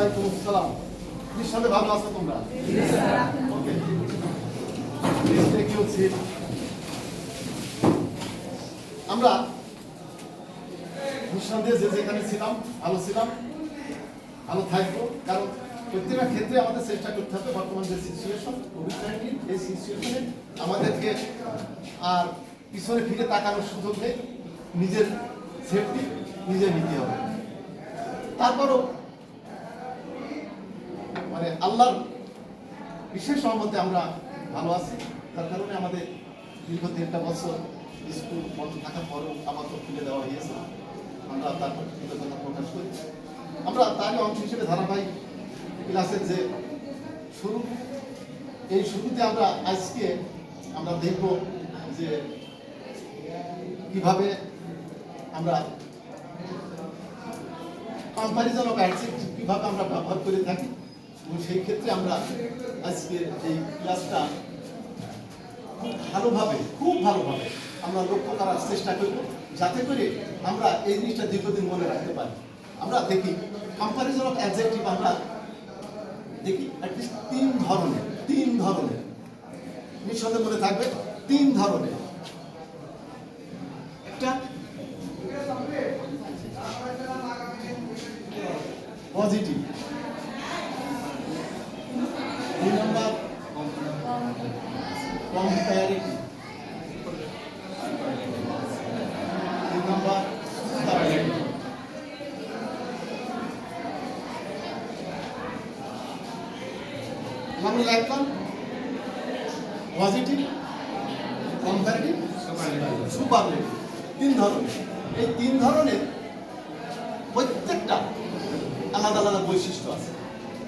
ওয়ালাইকুম আসসালাম। নিঃসন্দেহে ভালো আছো তোমরা? ওকে, আমরা নিঃসন্দেহে যে যেখানে ছিলাম ভালো ছিলাম, ভালো থাকবো। কারণ প্রত্যেকটা ক্ষেত্রে আমাদের চেষ্টা করতে হবে বর্তমান যে সিচুয়েশন কোভিড-19, এই সিচুয়েশনে আমাদেরকে আর পিছনে ফিরে তাকানোর সুযোগ নেই। নিজের সেফটি নিজে নিতে হবে। তারপরও মানে আল্লাহর বিশেষ রহমতে আমরা ভালো আছি। তার কারণে আমাদের দীর্ঘ 1.5 বছর স্কুল বন্ধ থাকার পরেও আবার তো খুলে দেওয়া হয়েছে। আমরা তার প্রতি কৃতজ্ঞতা প্রকাশ করি। আমরা তারই অংশ হিসেবে ধারাবাহিক ক্লাসের যে শুরু, এই শুরুতে আমরা আজকে আমরা দেখব যে কিভাবে আমরা কম্পারিজন অফ অ্যাডজেক্টিভ কিভাবে আমরা ব্যবহার করে থাকি, এবং সেই ক্ষেত্রে আমরা আজকে এই ক্লাসটা খুব ভালোভাবে আমরা লক্ষ্য করার চেষ্টা করব, যাতে করে আমরা এই জিনিসটা দীর্ঘদিন মনে রাখতে পারি। আমরা দেখি কম্পারিজন অফ অ্যাডজেক্টিভ, আমরা দেখি অ্যাটলিস্ট 3 ধরনের নিঃসন্দেহে মনে থাকবে 3 ধরনের। একটা পজিটিভ, 2 নম্বর কম্পারেটিভ, 3 নম্বর সুপারলেটিভ। আমরা লিখলাম পজিটিভ, কম্পারেটিভ, সুপারলেটিভ। 3 ধরনের। এই 3 ধরনের প্রত্যেকটা আলাদা আলাদা বৈশিষ্ট্য আছে।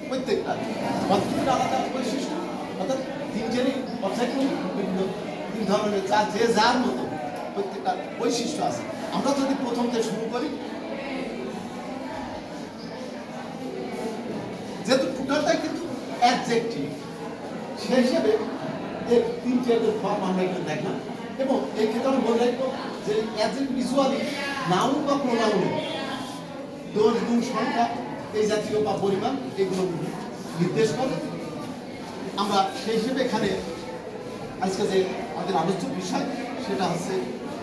প্রত্যেকটা আলাদা বৈশিষ্ট্য, অর্থাৎ 3টেরই অর্থাৎ বিভিন্ন 3 ধরনের যে যার মতো প্রত্যেকটা বৈশিষ্ট্য আছে। আমরা যদি প্রথম থেকে শুরু করি, যেহেতু টোটালটাই কিন্তু অ্যাডজেক্টিভ, সেই হিসেবে এর 3টে ফর্ম আমরা একটু দেখলাম। এবং এই ক্ষেত্রে আমি বলে রাখবো যে অ্যাডজেক্টিভ ইউজুয়ালি নাউন বা প্রোনাউনে দোষ, গুণ, সংখ্যা এই জাতীয় বা পরিমাণ এগুলো নির্দেশ করে। আমরা সেই হিসেবে এখানে আজকে যে আমাদের আলোচ্য বিষয় সেটা হচ্ছে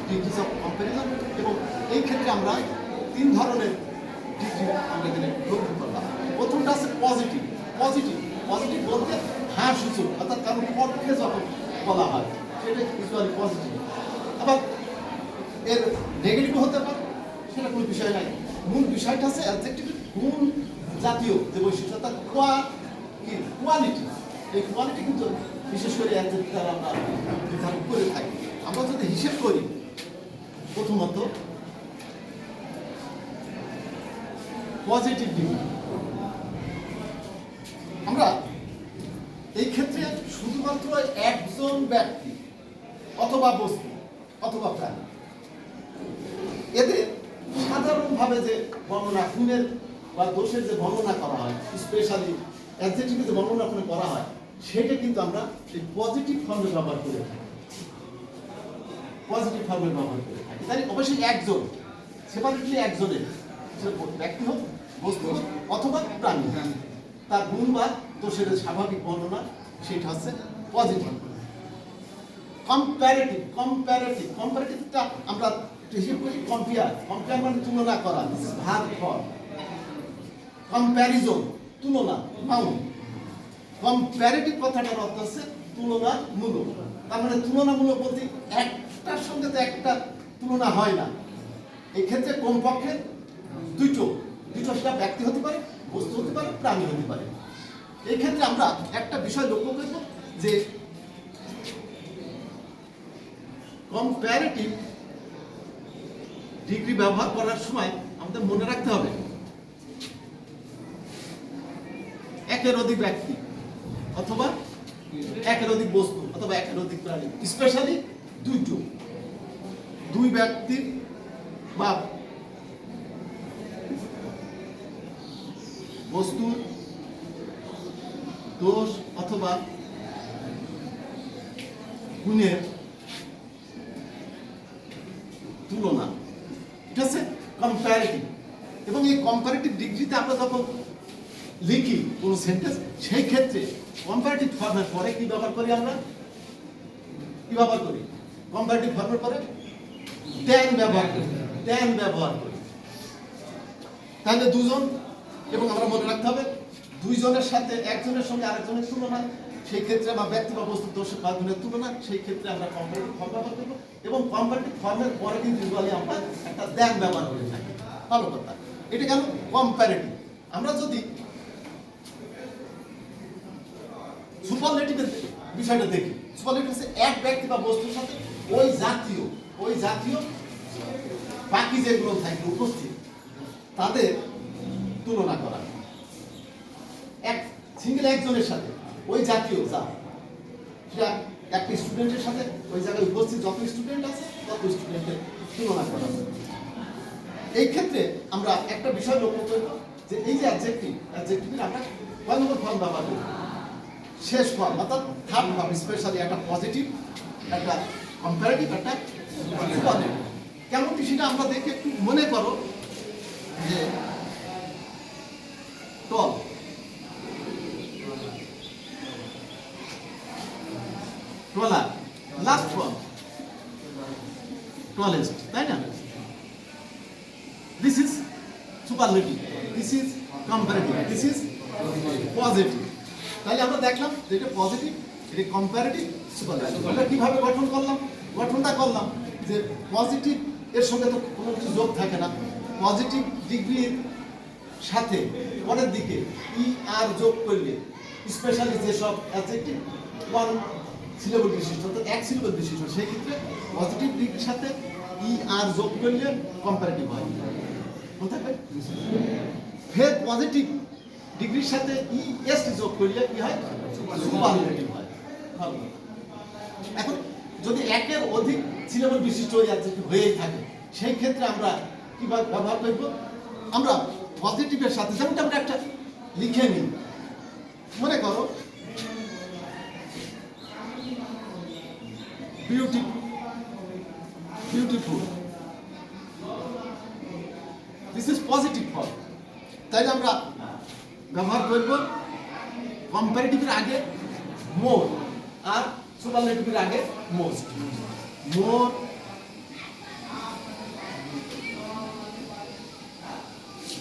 ডিগ্রিজ অফ কম্পারিজন, এবং এই ক্ষেত্রে আমরা 3 ধরনের ডিগ্রি আমরা এখানে লক্ষ্য করলাম। প্রথমটা আছে পজিটিভ। পজিটিভ বলতে হ্যাঁ সূচক, অর্থাৎ কারণ পক্ষে যখন বলা হয় সেটা ইউজুয়ালি পজিটিভ। আবার এর নেগেটিভ হতে পারে, সেটা কোনো বিষয় নাই। মূল বিষয়টা আছে অ্যাডজেক্টিভের গুণ জাতীয় যে বৈশিষ্ট্য, অর্থাৎ কোয়ালিটি। এই কোয়ালিটি কিন্তু বিশেষ করে অ্যাডজেক্টিভ দ্বারা আমরা নির্ধারণ করে থাকি। আমরা যদি হিসেব করি, প্রথমত পজিটিভ ডিগ্রি, আমরা এই ক্ষেত্রে শুধুমাত্র একজন ব্যক্তি অথবা বস্তু অথবা প্রাণী, এদের সাধারণভাবে যে বর্ণনা, গুণের বা দোষের যে বর্ণনা করা হয়, স্পেশালি অ্যাডজেক্টিভে যে বর্ণনা করা হয়, সেটা কিন্তু আমরা এই পজিটিভ ফর্মে ব্যবহার করে থাকি। তাই অবশ্যই একজন, সেপারেটলি একজনের, ব্যক্তি হোক, বস্তু হোক অথবা প্রাণী, তার গুণ বা দোষের স্বাভাবিক বর্ণনা সেটা হচ্ছে পজিটিভ। কম্পারেটিভটা আমরা হিসেব করি কম্পেয়ার মানে তুলনা করা, ভাগ ফল। কম্প্যারিজন তুলনা, নাউন। কম্প্যারেটিভ কথাটার অর্থ হচ্ছে তুলনামূলক। তার মানে তুলনামূলক বলতে একটার সঙ্গে তো একটা তুলনা হয় না। এই ক্ষেত্রে কমপক্ষে দুটো, সেটা ব্যক্তি হতে পারে, বস্তু হতে পারে, প্রাণী হতে পারে। এই ক্ষেত্রে আমরা একটা বিষয় লক্ষ্য করব যে কম্প্যারেটিভ ডিগ্রি ব্যবহার করার সময় আমাদের মনে রাখতে হবে একের অধিক ব্যক্তি অথবা একের অধিক বস্তু অথবা একের অধিক প্রাণী, স্পেশালি দুই ব্যক্তির বা বস্তুর দোষ অথবা গুণের তুলনা, ঠিক আছে, কম্পারেটিভ। এবং এই কম্পারেটিভ ডিগ্রিতে আমরা যখন লিখি কোনো সেন্টেন্স, সেই ক্ষেত্রে কম্পারেটিভ ফর্মের পরে কি ব্যবহার করি আমরা? কি ব্যবহার করি? কম্পারেটিভ ফর্মের পরে দেন ব্যবহার করি, দেন ব্যবহার করি। তাহলে দুজন, এবং আমরা মনে রাখতে হবে দুইজনের সাথে একজনের সঙ্গে আরেকজনের তুলনা, সেই ক্ষেত্রে আমরা ব্যক্তি বা বস্তু দোষের মাধ্যমের তুলনা, সেই ক্ষেত্রে আমরা কম্পারেটিভ ফর্ম ব্যবহার করবো, এবং কম্পারেটিভ ফর্মের পরে কিন্তু ইউজুয়ালি আমরা একটা দেন ব্যবহার করে থাকি। ভালো কথা, এটা কেন কম্পারেটিভ? আমরা যদি সুপারলেটিভের বিষয়টা দেখি, সুপারলেটিভ হচ্ছে এক ব্যক্তি বা বস্তুর সাথে ওই জাতীয় বাকি যেগুলো থাকে উপস্থিত তাদের তুলনা করা। একজনের সাথে ওই জাতীয় যা, সেটা একটা স্টুডেন্টের সাথে ওই জায়গায় উপস্থিত যত স্টুডেন্ট আছে তত স্টুডেন্টের তুলনা করা। এই ক্ষেত্রে আমরা একটা বিষয় লক্ষ্য করব যে এই যে অ্যাডজেক্টিভের আমরা কয় নম্বর ফর্ম ব্যবহার করি? শেষ ফর্ম, অর্থাৎ থার্ড ফর্ম, স্পেশালি একটা পজিটিভ, একটা কম্পারেটিভ, একটা সুপারলেটিভ। কেমনটি সেটা আমরা দেখে একটু মনে করো যে টল, টলার, লাস্ট ফর্ম টলেস্ট, তাই না? This is superlative, this is comparative, this is positive. তাহলে আমরা দেখলাম যে এটা পজিটিভ, এটা কম্পারেটিভ, সুপারলেটিভ। আমরা কিভাবে গঠন করলাম? গঠনটা করলাম যে পজিটিভ এর সঙ্গে তো কোনো কিছু যোগ থাকে না, পজিটিভ ডিগ্রির সাথে পরের দিকে ই আর যোগ করলে, স্পেশালি যেসব অ্যাডজেক্টিভ ওয়ান সিলেবল বিশিষ্ট, অর্থাৎ এক সিলেবল বিশিষ্ট, সেই ক্ষেত্রে পজিটিভ ডিগ্রির সাথে ই আর যোগ করলে কম্পারেটিভ হয়। ফের পজিটিভ ডিগ্রির সাথে ই এস যোগ করলে কি হয়? সুপারলেটিভ হয়। এখন যদি একের অধিক সিলেবল বিশিষ্ট ওই অ্যাডজেক্টিভ হয়েই থাকে, সেই ক্ষেত্রে আমরা কিভাবে ব্যবহার করব? আমরা পজিটিভের সাথে, যেমন আমরা একটা লিখে নিই, মনে করো beautiful, this is positive form. তাইলে আমরা ব্যবহার করব কম্পারেটিভের আগে মোর আর সুপারলেটিভের আগে most. More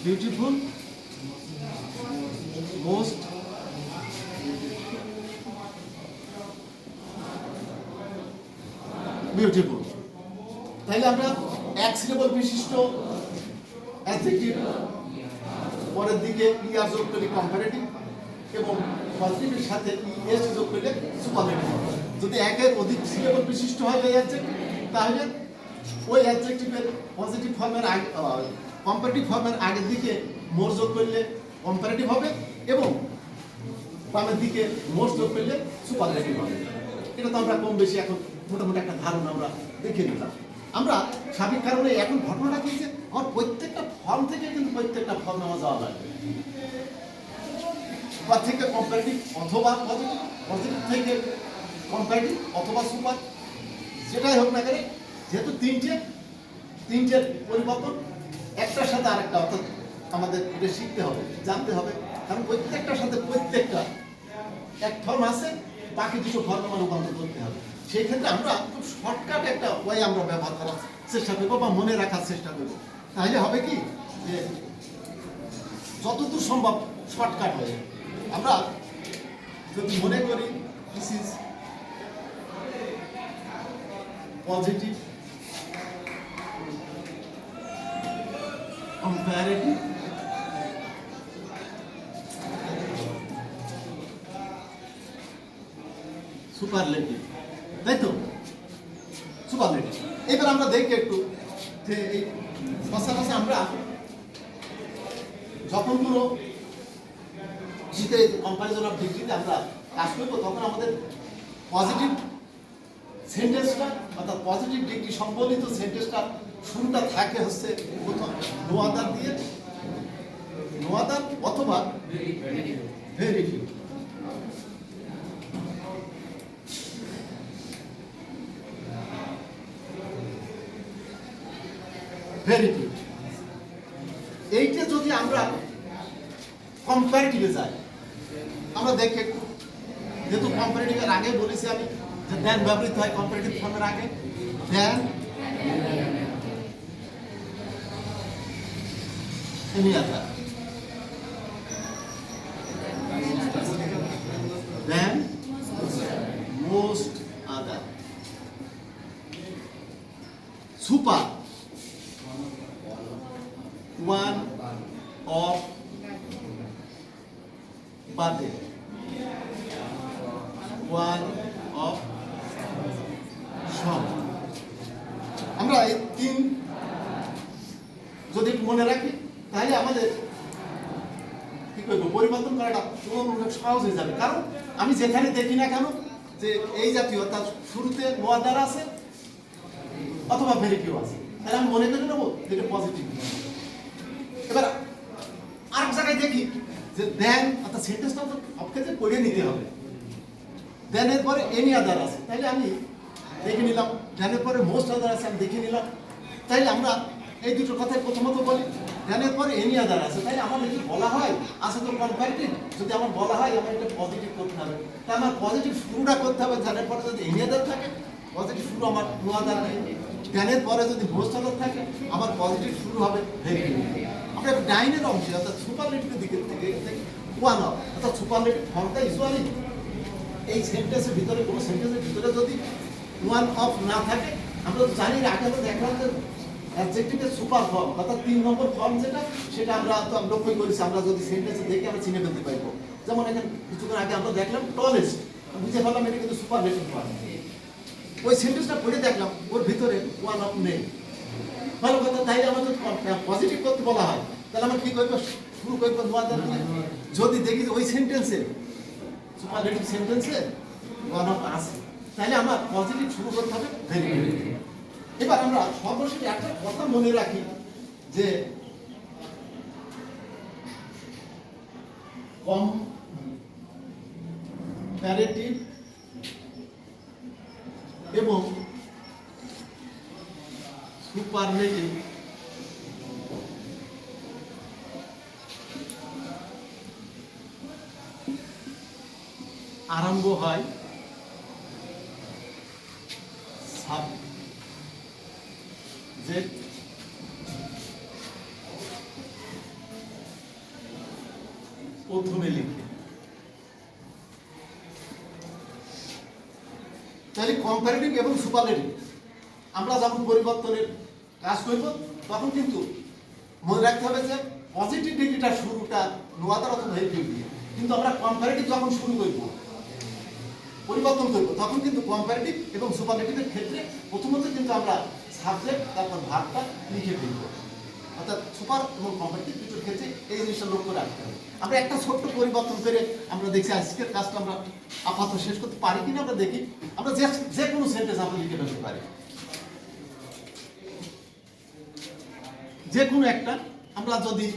beautiful, most beautiful. তাইলে আমরা এক সিলেবল বিশিষ্ট অ্যাডজেক্টিভ পরের দিকে ই আর যোগ করলে কম্পারেটিভ, এবং পজিটিভের সাথে ই এস যোগ করলে সুপারলেটিভ। যদি একের অধিক সিলেবল বিশিষ্ট হয় এই অ্যাডজেক্টিভ, তাহলে ওই অ্যাডজেক্টিভের পজিটিভ ফর্মের আগে, কম্পারেটিভ ফর্মের আগের দিকে মোর যোগ করলে কম্পারেটিভ হবে, এবং বামের দিকে মোর যোগ করলে সুপারলেটিভ হবে। এটা তো আমরা কম বেশি এখন মোটামুটি একটা ধারণা আমরা দেখে নিলাম। আমরা স্বাভাবিক কারণে এখন ঘটনাটা কি যে আমার প্রত্যেকটা ফর্ম থেকে কিন্তু প্রত্যেকটা ফর্ম নেওয়া যাওয়া লাগবে। সুপার থেকে কম্পারেটিভ অথবা পজিটিভ, পজিটিভ থেকে কম্পারেটিভ অথবা সুপার, যেটাই হোক না কেন, যেহেতু তিনটের পরিবর্তন একটার সাথে আরেকটা, অর্থাৎ আমাদের এটা শিখতে হবে, জানতে হবে, কারণ প্রত্যেকটার সাথে প্রত্যেকটা এক ফর্ম আছে, বাকি দুটো ফর্ম আমার রূপান্তর করতে হবে। সেই ক্ষেত্রে আমরা খুব শর্টকাট একটা ওয়ে আমরা ব্যবহার করার চেষ্টা করবো বা মনে রাখার চেষ্টা করবো। তাহলে হবে কি যে যতদূর সম্ভব শর্টকাট হয়ে আমরা যদি মনে করি this is positive, comparative, superlative, তাই তো? সুপারলেটিভ। এবার আমরা দেখি একটু যে এই পাশাপাশি আমরা যখন কোনো কম্পারিজন অফ ডিগ্রিতে আমরা কাজ করবো, তখন আমাদের পজিটিভ সেন্টেন্সটা, অর্থাৎ পজিটিভ ডিগ্রি সম্বলিত সেন্টেন্সটা শুরুটা থাকে হচ্ছে প্রথম নো আদার দিয়ে, নো আদার অথবা ভেরি ফিউ। ভেরি ফিউ এইটা যদি আমরা কম্পারেটিভে যায়। আমরা দেখে যেহেতু কম্পারেটিভের আগে বলেছি আমি যে দেন ব্যবহৃত হয় কম্পারেটিভ ফর্মের আগে, than any other, than most other. Super, one of বাদে, ওয়ান অফ সব। আমরা এই তিন যদি একটু মনে রাখি তাহলে আমাদের কি করবো পরিবর্তন করাটা অনেক সহজ হয়ে যাবে। কারণ আমি যেখানে দেখি না কেন যে এই জাতীয় তার শুরুতে নোয়া দ্বারা আছে অথবা ভেরি ফিউ আছে, তাহলে আমি মনে করে নেবো যেটা পজিটিভ। এবার আর জায়গায় দেখি যে দেন অর্থাৎ সেন্টেন্সটা তো সব ক্ষেত্রে পড়ে নিতে হবে। দেনের পরে এনি আদার আছে, তাহলে আমি দেখে নিলাম। দেনের পরে মোস্ট আদার আছে, আমি দেখে নিলাম। তাইলে আমরা এই দুটো কথাই প্রথমত বলি, দেনের পরে এনি আদার আছে, তাইলে আমার যদি বলা হয় আছে তো কম্পারেটিভ, যদি আমার বলা হয় আমার এটা পজিটিভ করতে হবে, তা আমার পজিটিভ শুরুটা করতে হবে। দেনের পরে যদি এনি আদার থাকে পজিটিভ শুরু আমার নো আদার নেই। দেনের পরে যদি মোস্ট আদার থাকে আমার পজিটিভ শুরু হবে ভেরি ফিউ। আমরা ডাইনের অংশে অর্থাৎ সুপারলেটিভের দিকের থেকে ওয়ান অফ অর্থাৎ সুপারলেটিভ ফর্মটা ইউজুয়ালি এই সেন্টেন্সের ভিতরে কোনো সেন্টেন্সের ভিতরে যদি ওয়ান অফ না থাকে, আমরা তো জানি আগে আমরা দেখলাম যে অ্যাডজেক্টিভের সুপার ফর্ম অর্থাৎ 3 নম্বর ফর্ম যেটা, সেটা আমরা তো লক্ষ্য করেছি। আমরা যদি সেন্টেন্সে দেখে আমরা চিনে ফেলতে পারবো। যেমন এখানে কিছুক্ষণ আগে আমরা দেখলাম টলেস্ট, বুঝে ফেললাম এটা কিন্তু সুপারলেটিভ ফর্ম। ওই সেন্টেন্সটা পড়ে দেখলাম ওর ভিতরে ওয়ান অফ নেই, ভালো কথা। তাইলে আমার যদি পজিটিভ করতে বলা হয় তাহলে আমরা কি করবো, শুরু করবো নো আদার দিয়ে। যদি দেখি যে ওই সেন্টেন্সে সুপারলেটিভ সেন্টেন্সে ওয়ান অফ আছে, তাহলে আমার পজিটিভ শুরু করতে হবে ভেরি গুড। এবার আমরা সর্বশেষ একটা কথা মনে রাখি যে কম্পারেটিভ এবং সুপারলেটিভ আরম্ভ হয় সাবজেক্ট প্রথমে লিখে। তাহলে কম্পারেটিভ এবং সুপারলেটিভ আমরা যখন পরিবর্তনের কাজ করব তখন কিন্তু মনে রাখতে হবে যে পজিটিভ ডিগ্রিটা শুরুটা নো আদার অথবা ভেরি ফিউ দিয়ে। কিন্তু আমরা কম্পারেটিভ যখন শুরু করব পরিবর্তন করব তখন কিন্তু কম্পারেটিভ এবং সুপারলেটিভের ক্ষেত্রে প্রথমত কিন্তু আমরা সাবজেক্ট তারপর ভার্বটা লিখে ফেলব। অর্থাৎ সুপার এবং কম্পারেটিভ দুটোর ক্ষেত্রে এই জিনিসটা লক্ষ্য রাখতে হবে। আমরা একটা ছোট্ট পরিবর্তন করে আমরা দেখছি আজকের কাজটা আমরা আপাতত শেষ করতে পারি কিনা আমরা দেখি। আমরা যে কোনো সেন্টেন্স আমরা লিখে ফেলতে পারি, যে কোনো একটা। আমরা যদি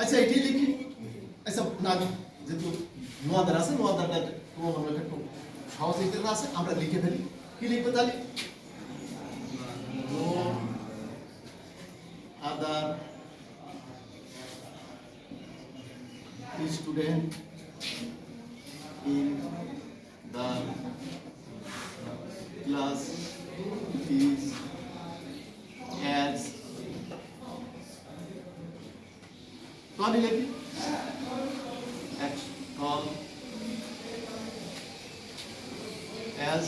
আচ্ছা এটি লিখি, আচ্ছা না যেহেতু নো আদার আছে, নো আদারটা একটু সহজ হিসেবে আছে, আমরা লিখে ফেলি। কি লিখবো তাহলে, no other student in the class is as tall লিখি as tall as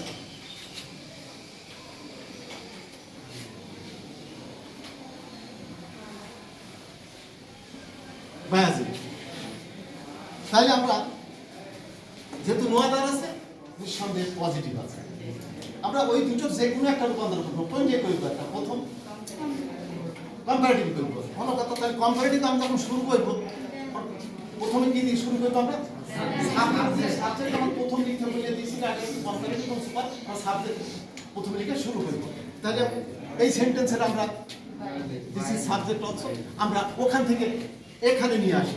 Brazil। তাহলে আমরা যেহেতু নো আদার আছে নিঃসন্দেহে পজিটিভ আছে, আমরা ওই দুটোর যে কোনো একটা রূপান্তর করবো। কোনটা করবো, একটা প্রথম কম্পারেটিভ করবো। ভালো কথা। তাহলে কম্পারেটিভ আমি যখন শুরু করবো প্রথমে কি দিয়ে শুরু করবো, আমরা সাবজেক্ট আমার প্রথম লিখতে বলে দিয়েছি কম্পারেটিভ এবং সুপার, আমরা সাবজেক্ট প্রথমে লিখে শুরু করবো। তাহলে এই সেন্টেন্সের আমরা দিস ইজ সাবজেক্ট অলসো আমরা ওখান থেকে এখানে নিয়ে আসি।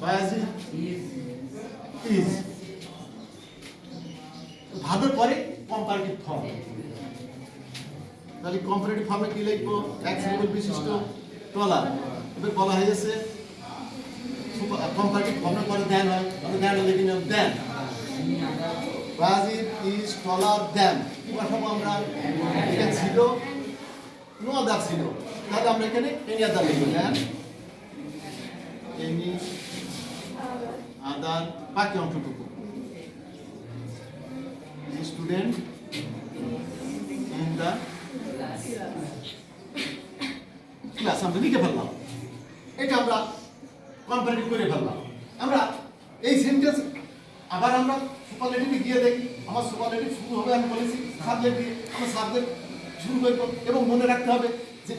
বায়াজি ইজ ভাবের পরে কম্পারেটিভ ফর্ম। তাহলে কম্পারেটিভ ফর্মে কি লিখবো? এক সিম্বল বিশিষ্ট ট্রলার। এবার বলা হয়েছে কম্পারেটিভ ফর্মে পরে দেন হয়, মানে দেন লিখে নিলাম দেন। ব্রাজিল ইজ ট্রলার দেন। কি বসাবো আমরা? এটা ছিল নো আদার ছিল, তাহলে আমরা এখানে এনি আদার লিখবো। দেন এনি আদার বাকি অংশটুকু স্টুডেন্ট ইন দা ক্লাস আমরা লিখে ফেললাম। এটা আমরা কম্পারেটিভ করে ফেললাম। আমরা এই সেন্টেন্স আবার আমরা সুপারলেটিভে গিয়ে দেখি। আমার সুপারলেটিভ শুরু হবে, আমি বলেছি সাবজেক্ট দিয়ে, আমরা সাবজেক্ট শুরু করব। এবং মনে রাখতে হবে যে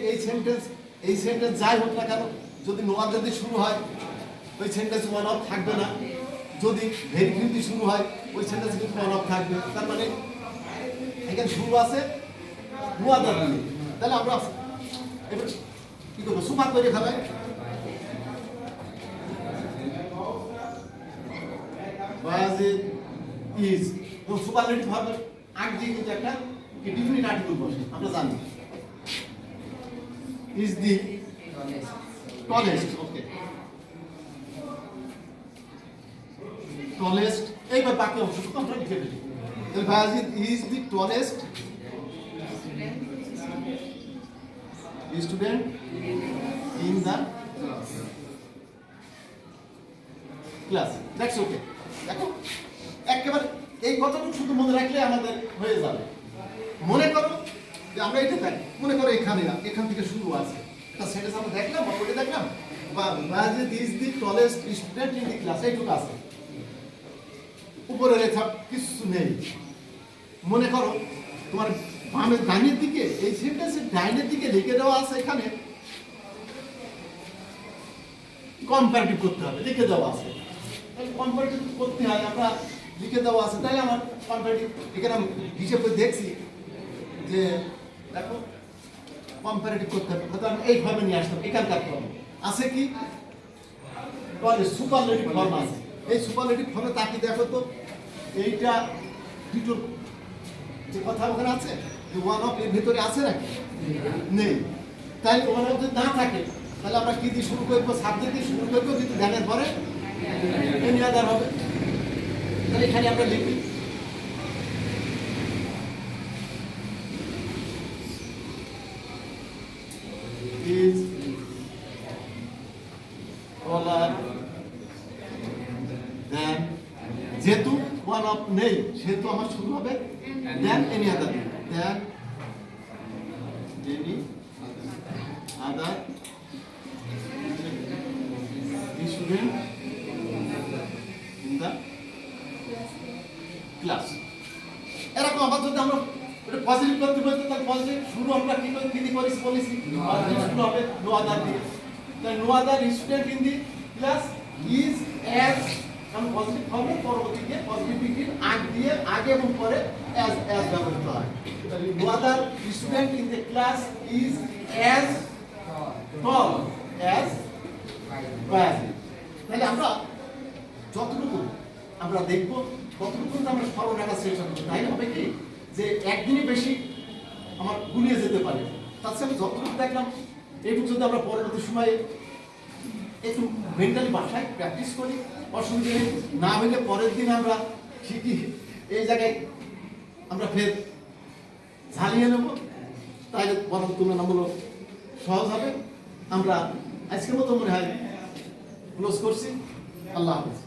এই সেন্টেন্স যাই হোক না কেন, যদি নো আদার দিয়ে শুরু হয় ওই সেন্টেন্স ওয়ান অফ থাকবে না। যদি ভেরি ফিউ দিয়ে শুরু হয় ওই সেন্টেন্স কিন্তু ওয়ান অফ থাকবে। তার মানে এখানে শুরু আছে নো আদার দিয়ে। তাহলে আমরা এবার কি করবো? সুপার করে ফেলাই। ব্রাজিল ইজ এবং সুপারলেটিভ ভার্বের আগে দিয়ে কিন্তু একটা ডিফিনিট আর্টিকেল বসে, আমরা জানি। Is the tallest, okay, tallest. এইবার বাকি অংশটুকু আমরা লিখে ফেলি। তাহলে Brazil is the tallest student in the class. That's okay. দেখো একেবারে এই কথাটুকু শুধু মনে রাখলে আমাদের হয়ে যাবে। মনে করো যে আমরা এটা দেখি, মনে করো এখান থেকে শুরু আছে একটা সেন্টেন্স আমরা দেখলাম বা পড়ে দেখলাম, বা Brazil is the tallest student in the class, এইটুকু আছে। উপরে রেখা কিছু নেই। মনে করো তোমার বামের ডাইনের দিকে এই সেন্টেন্সের ডাইনের দিকে লিখে দেওয়া আছে, এখানে কম্পারেটিভ করতে হবে, লিখে দেওয়া আছে। কম্পারেটিভ করতে হয়, আমরা লিখে দেওয়া আছে, তাই আমার কম্পারেটিভ এখানে আমি হিসেব করে দেখছি যে দেখো কম্পারেটিভ করতে হবে। হয়তো আমি এইভাবে নিয়ে আসতাম, এখানকার ফর্ম আছে কি সুপারলেটিভ ফর্ম আছে। এই সুপারলেটিভ ফর্মে তাকে দেখো তো, এইটা দুটোর যে কথা ওখানে আছে, যে ওয়ান অফ এর ভিতরে আছে নাকি? নেই। তাই ওয়ান অফ যদি না থাকে তাহলে আমরা কি দিয়ে শুরু করবো? সাবজেক্ট দিয়ে শুরু করবো, কিন্তু ধ্যানের পরে এনি আদার হবে। তাহলে এখানে আমরা লিখি ইজ টলার দেন। যেহেতু ওয়ান অফ নেই সেহেতু আমার শুরু হবে than any other, than any other student in the class. এরকম আবার যদি আমরা পজিটিভ করতে বলতে, তাহলে পজিটিভ শুরু আমরা কি করেছি বলেছি, শুরু হবে নো আদার দিয়ে। তাই no other student in the class is as, কারণ পজিটিভ হবে পরবর্তীতে পজিটিভ ডিগ্রির আগে এবং পরে অ্যাজ ব্যবহৃত হয়। তাহলে no other student in the class is as tall as Brazil. তাহলে আমরা যতটুকু আমরা দেখবো ততটুকু আমরা স্মরণ রাখার চেষ্টা করবো। তাই হবে কি যে একদিনে বেশি আমার গুলিয়ে যেতে পারে। তার সাথে যতটুকু দেখলাম এইটুকু যদি আমরা পরবর্তী সময়ে একটু মেন্টালি বাসায় প্র্যাকটিস করি, অসুবিধা নেই। না হলে পরের দিন আমরা ঠিকই এই জায়গায় আমরা ফের ঝালিয়ে নেব, তাহলে বরং তুলনামূলক সহজ হবে। আমরা আজকের মতো মনে হয় ক্লোজ করছি। আল্লাহ হাফেজ।